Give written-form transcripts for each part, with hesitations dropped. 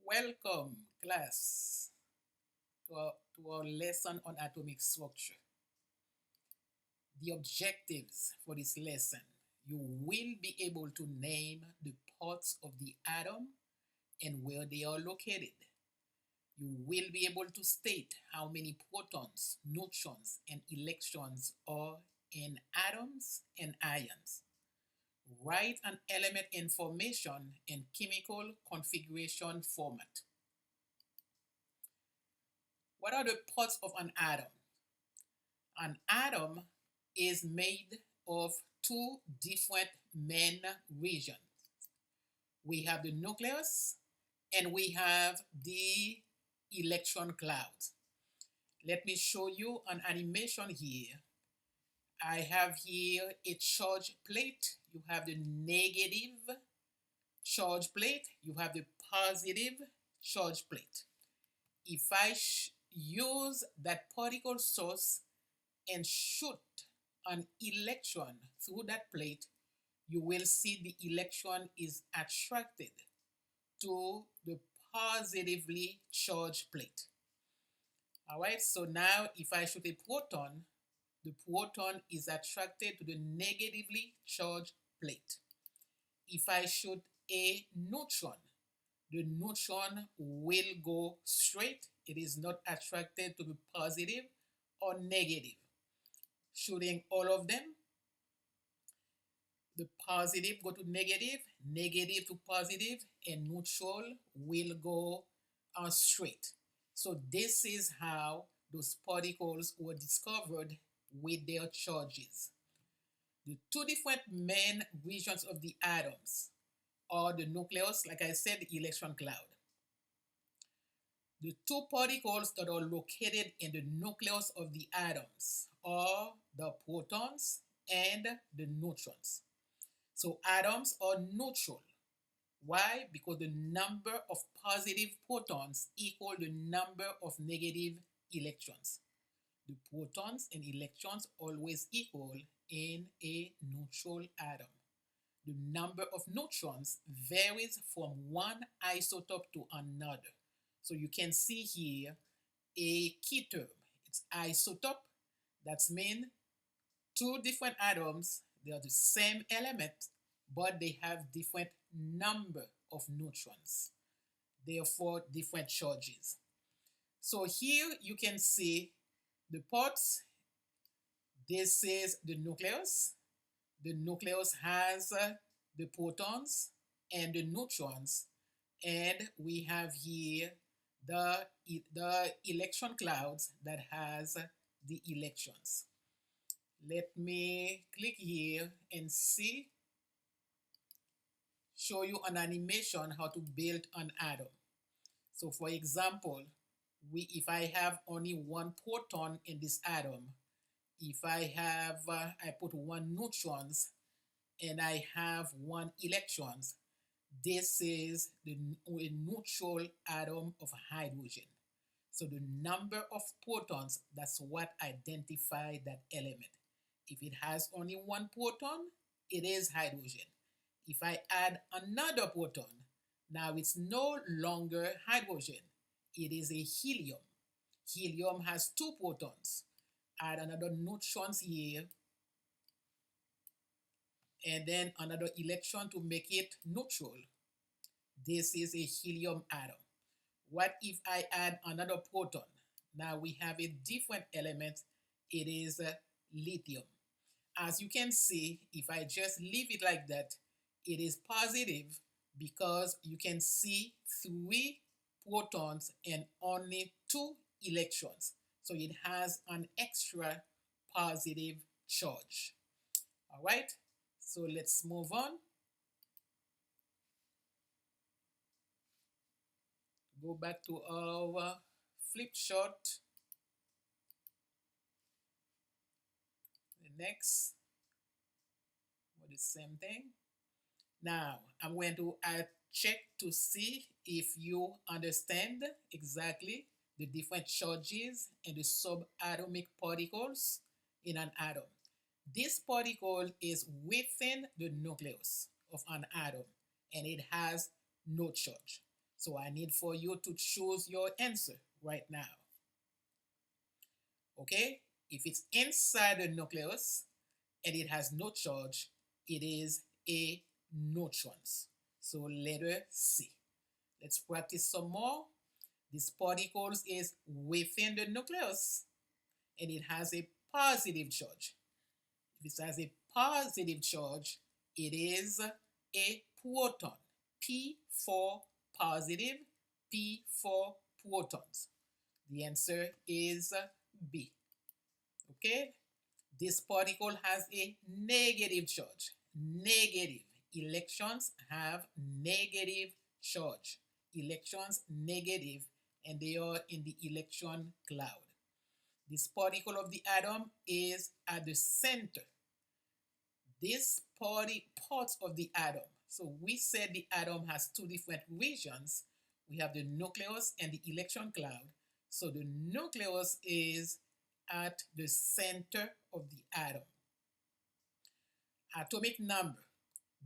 Welcome, class, to our lesson on atomic structure. The objectives for this lesson: you will be able to name the parts of the atom and where they are located. You will be able to state how many protons, neutrons, and electrons are in atoms and ions. Write an element information in chemical configuration format. What are the parts of an atom? An atom is made of two different main regions. We have the nucleus and we have the electron clouds. Let me show you an animation here. I have here a charge plate. You have the negative charge plate. You have the positive charge plate. If I use that particle source and shoot an electron through that plate, you will see the electron is attracted to the positively charged plate. All right, so now if I shoot a proton, the proton is attracted to the negatively charged plate. If I shoot a neutron, the neutron will go straight. It is not attracted to the positive or negative. Shooting all of them, the positive go to negative, negative to positive, and neutral will go straight. So this is how those particles were discovered with their charges. The two different main regions of the atoms are the nucleus, like I said, the electron cloud. The two particles that are located in the nucleus of the atoms are the protons and the neutrons. So atoms are neutral. Why? Because the number of positive protons equal the number of negative electrons. The protons and electrons always equal in a neutral atom. The number of neutrons varies from one isotope to another. So you can see here a key term. It's isotope. That's mean two different atoms, they are the same element, but they have different number of neutrons, therefore different charges. So here you can see the parts. This is the nucleus. The nucleus has the protons and the neutrons, and we have here the electron clouds that has the electrons. Let me click here and show you an animation how to build an atom. So for example, if I have only one proton in this atom, if I put one neutrons and I have one electrons, this is a neutral atom of hydrogen. So the number of protons, that's what identify that element. If it has only one proton, it is hydrogen. If I add another proton, now it's no longer hydrogen. It is a helium. Helium has two protons. Add another neutrons here, and then another electron to make it neutral. This is a helium atom. What if I add another proton? Now we have a different element. It is lithium. As you can see, if I just leave it like that, it is positive because you can see three protons and only two electrons. So it has an extra positive charge. All right, so let's move on. Go back to our flip chart. The next, for the same thing. Now, I'm going to check to see if you understand exactly the different charges and the subatomic particles in an atom. This particle is within the nucleus of an atom and it has no charge. So I need for you to choose your answer right now. Okay? If it's inside the nucleus and it has no charge, it is a neutrons. So letter C. Let's practice some more. This particles is within the nucleus and it has a positive charge. If it has a positive charge, it is a proton. P for positive, P for protons. The answer is B. Okay? This particle has a negative charge. Negative. Electrons have negative charge. Electrons negative, and they are in the electron cloud. This particle of the atom is at the center. This parts of the atom. So we said the atom has two different regions. We have the nucleus and the electron cloud. So the nucleus is at the center of the atom. Atomic number.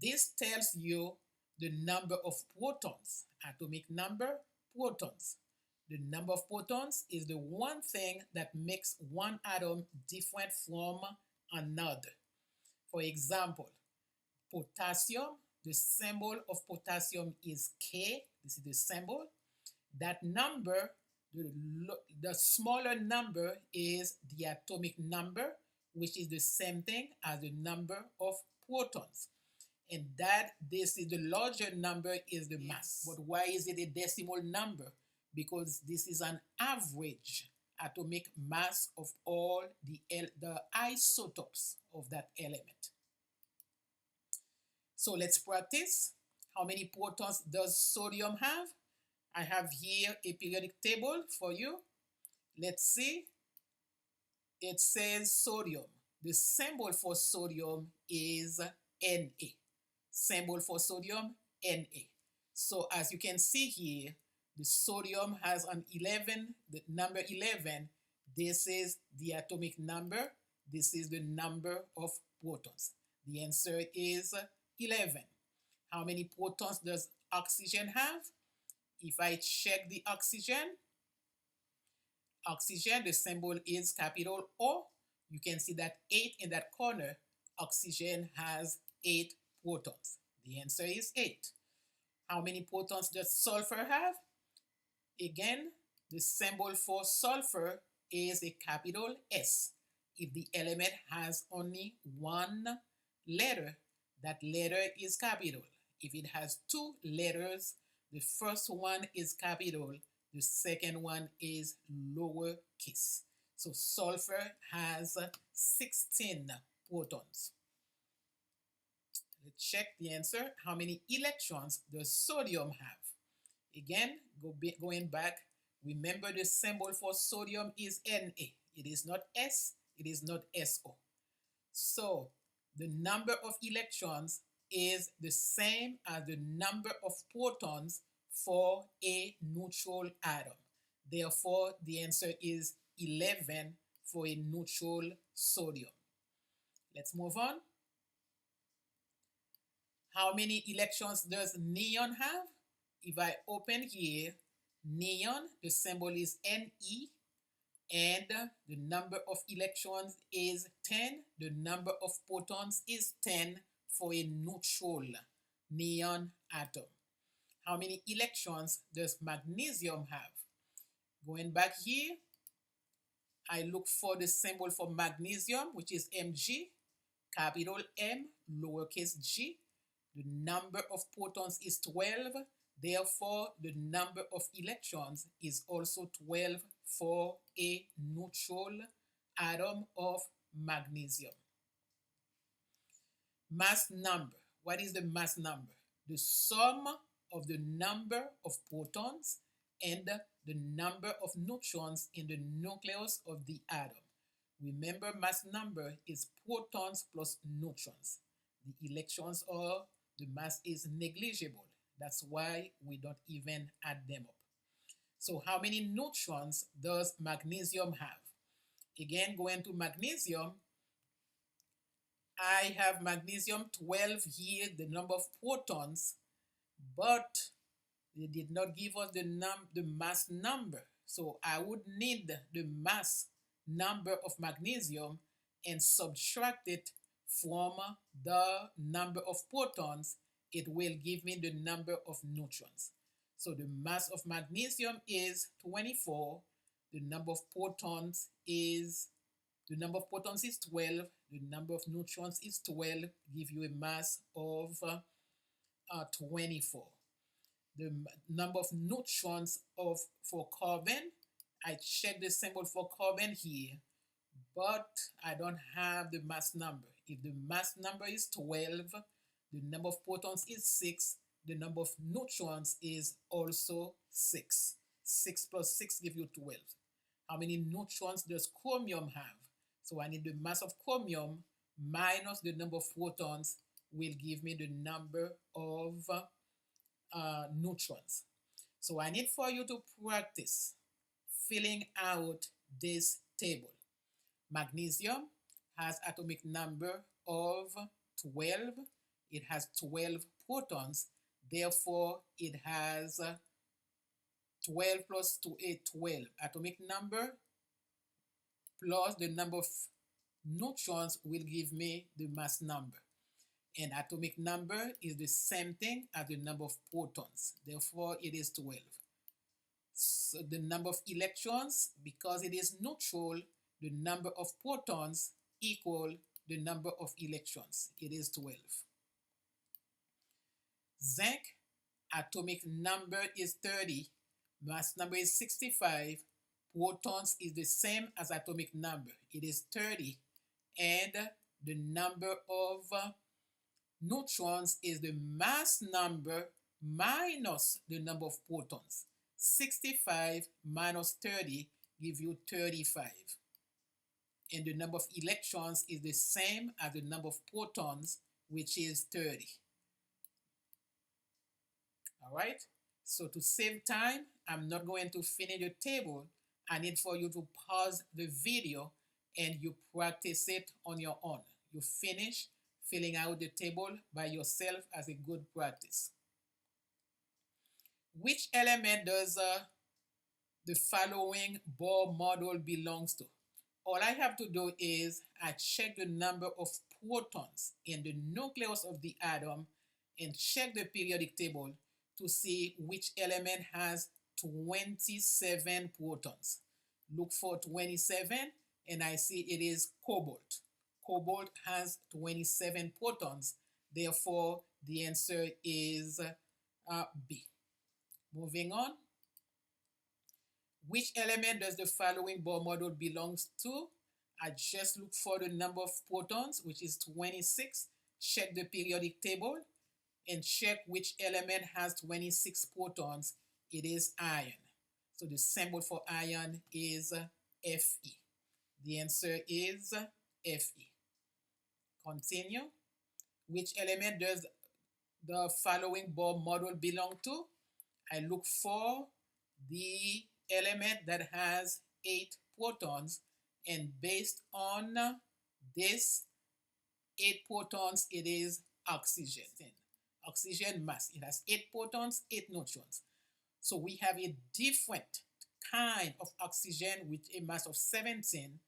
This tells you the number of protons. Atomic number, protons. The number of protons is the one thing that makes one atom different from another. For example, potassium, the symbol of potassium is K. This is the symbol. That number, the smaller number is the atomic number, which is the same thing as the number of protons. And that this is the larger number is the mass. But why is it a decimal number? Because this is an average atomic mass of all the isotopes of that element. So let's practice. How many protons does sodium have? I have here a periodic table for you. Let's see. It says sodium. The symbol for sodium is Na. Symbol for sodium, Na. So as you can see here, the sodium has an 11, the number 11. This is the atomic number. This is the number of protons. The answer is 11. How many protons does oxygen have? If I check the oxygen, the symbol is capital O. You can see that 8 in that corner. Oxygen has 8 protons. The answer is 8. How many protons does sulfur have? Again, the symbol for sulfur is a capital S. If the element has only one letter, that letter is capital. If it has two letters, the first one is capital, the second one is lowercase. So sulfur has 16 protons. Let's check the answer. How many electrons does sodium have? Again, going back, remember the symbol for sodium is Na. It is not S, it is not SO. So the number of electrons is the same as the number of protons for a neutral atom. Therefore, the answer is 11 for a neutral sodium. Let's move on. How many electrons does neon have? If I open here, neon, the symbol is Ne, and the number of electrons is 10. The number of protons is 10 for a neutral neon atom. How many electrons does magnesium have? Going back here, I look for the symbol for magnesium, which is Mg, capital M, lowercase g. The number of protons is 12. Therefore, the number of electrons is also 12 for a neutral atom of magnesium. Mass number. What is the mass number? The sum of the number of protons and the number of neutrons in the nucleus of the atom. Remember, mass number is protons plus neutrons. The electrons are, the mass is negligible. That's why we don't even add them up. So how many neutrons does magnesium have? Again, going to magnesium, I have magnesium 12 here, the number of protons, but They did not give us the mass number. So I would need the mass number of magnesium and subtract it from the number of protons. It will give me the number of neutrons. So the mass of magnesium is 24. The number of protons is 12. The number of neutrons is 12. Give you a mass of 24. The number of neutrons for carbon, I check the symbol for carbon here, but I don't have the mass number. If the mass number is 12, the number of protons is 6, the number of neutrons is also 6. 6 plus 6 gives you 12. How many neutrons does chromium have? So I need the mass of chromium minus the number of protons will give me the number of neutrons. So I need for you to practice filling out this table. Magnesium has atomic number of 12. It has 12 protons. Therefore, it has 12 plus 2 is 12. Atomic number plus the number of neutrons will give me the mass number. And atomic number is the same thing as the number of protons. Therefore, it is 12. So the number of electrons, because it is neutral, the number of protons equal the number of electrons. It is 12. Zinc, atomic number is 30. Mass number is 65. Protons is the same as atomic number. It is 30. And the number of neutrons is the mass number minus the number of protons. 65 minus 30 give you 35. And the number of electrons is the same as the number of protons, which is 30. All right? So to save time, I'm not going to finish the table. I need for you to pause the video and you practice it on your own. You finish filling out the table by yourself as a good practice. Which element does the following Bohr model belongs to? All I have to do is I check the number of protons in the nucleus of the atom and check the periodic table to see which element has 27 protons. Look for 27 and I see it is cobalt. Cobalt has 27 protons. Therefore, the answer is B. Moving on. Which element does the following Bohr model belongs to? I just look for the number of protons, which is 26. Check the periodic table and check which element has 26 protons. It is iron. So the symbol for iron is Fe. The answer is Fe. Continue. Which element does the following Bohr model belong to? I look for the element that has 8 protons, and based on this 8 protons, it is oxygen. Oxygen mass. It has 8 protons, 8 neutrons. So we have a different kind of oxygen with a mass of 17.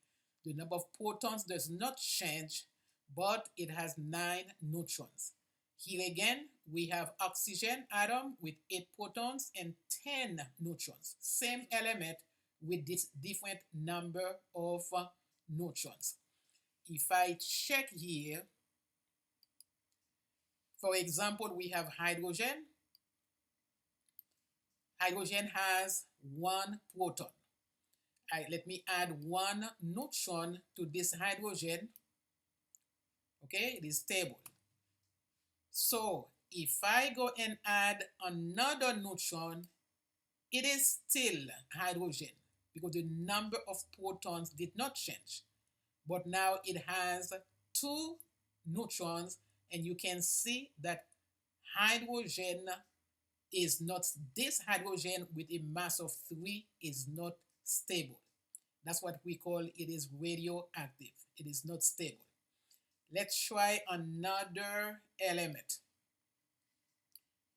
The number of protons does not change, but it has 9 neutrons. Here again, we have oxygen atom with 8 protons and 10 neutrons. Same element with this different number of neutrons. If I check here, for example, we have hydrogen. Hydrogen has 1 proton. Let me add 1 neutron to this hydrogen. Okay, it is stable. So if I go and add another neutron, it is still hydrogen because the number of protons did not change. But now it has 2 neutrons, and you can see that hydrogen is not, this hydrogen with a mass of 3 is not stable. That's what we call it is radioactive. It is not stable. Let's try another element.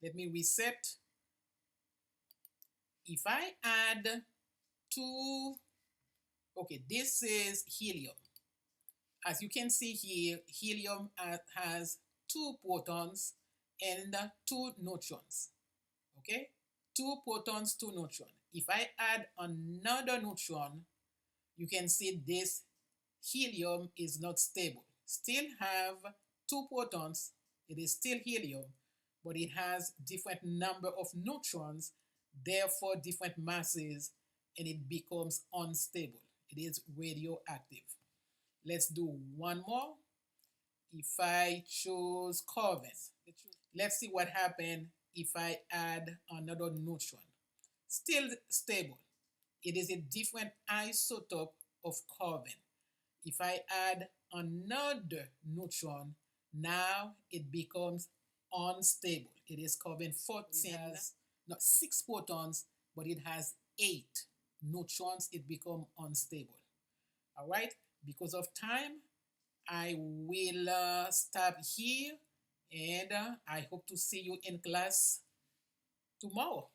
Let me reset. if I add two, okay, this is helium. As you can see here, helium has two protons and two neutrons. Okay, two protons, two neutrons. If I add another neutron, you can see this helium is not stable. Still have two protons, it is still helium, but it has different number of neutrons, therefore different masses, and it becomes unstable. It is radioactive. Let's do one more. If I choose carbon, let's see what happens if I add another neutron. Still stable. It is a different isotope of carbon. If I add another neutron, now it becomes unstable. It is carbon 14. It has not 6 protons, but it has 8 neutrons. It becomes unstable. All right, because of time, I will stop here, and I hope to see you in class tomorrow.